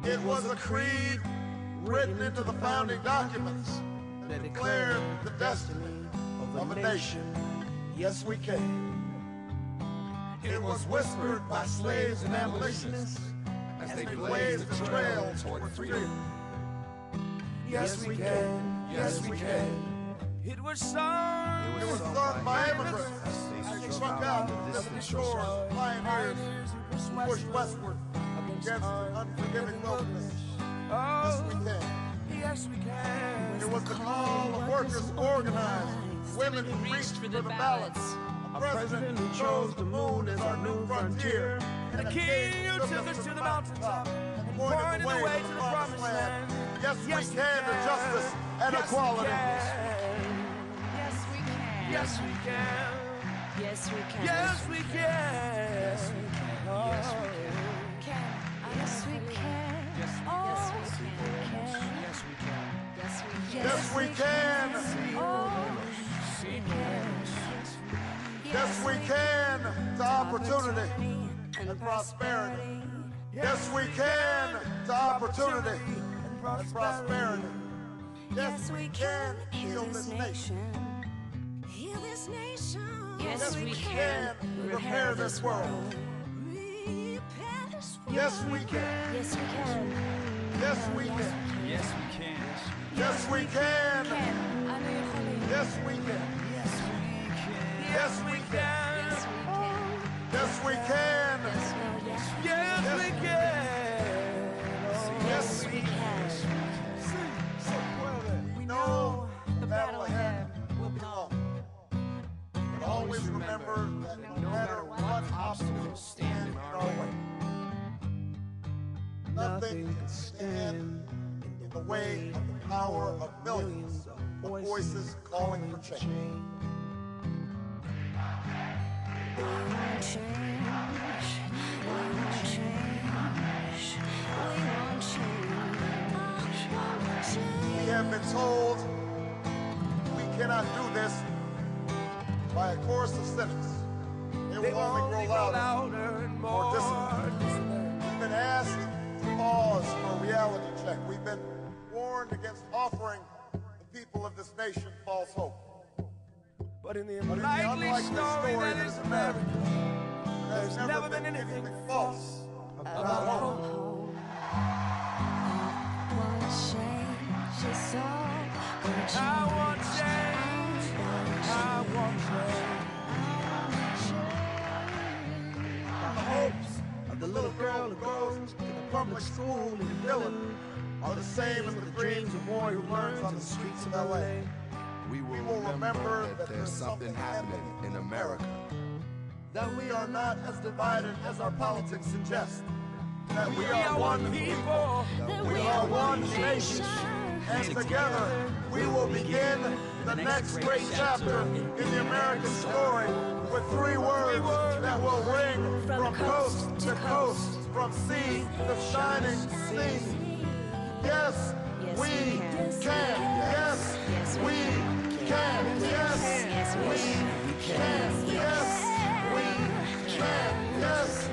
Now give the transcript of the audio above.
It was a creed written into the founding documents that declared the destiny of a nation. Yes, we can. It was whispered by slaves and abolitionists as they blazed the trail toward freedom. Yes, we can. Yes, we can. It was sung by immigrants as they struck out the distant shores, pioneers who pushed westward against the unforgiving wilderness. Yes, we can. Yes, we can. It was the call of workers who organized, women who reached for the ballots, a president who chose the moon as our new frontier, and a king who took us to the mountaintop and pointed the way to the promised land. Yes, we can to justice and equality. Yes, we can. Yes, we can. Yes, we can. Yes, we can. Yes, we can. Yes, we can. Yes, we can. Yes, we can. Yes, we can to opportunity and prosperity. Yes, we can to opportunity and prosperity. Yes, we can heal this nation. Heal this nation. Yes, we can repair this world. Repair this world. Yes, we can. Yes, we can. Yes, we can. Yes, we can. Yes, we can. Yes, we can. Yes, we can. Yes, we can. Yes, we can. Yes, we can. We know the battle ahead will be long. But always remember that no matter what obstacles stand in our way, nothing can stand in the way of the power of millions of voices calling for change. We won't change. We won't change. We won't change. We have been told we cannot do this by a chorus of cynics. They will only grow louder and more disciplined. We've been asked to pause for a reality check. We've been warned against offering the people of this nation false hope. But in the unlikely story that is America, there's never been anything false about hope. Want change, it's all I want change. I want change. The hopes of the little girl who goes to the public school in Dillon are the same as the dreams of boy who learns on the streets of L.A. We will remember that there's something happening in America. That we are not as divided as our politics suggest. That We are one people. That we are one nation. And together we will begin the next great chapter in the American story with three words that will ring from coast to coast, from sea to shining sea. Yes, we can. Yes, we can. Yes, we can. Yes, we can. Yes,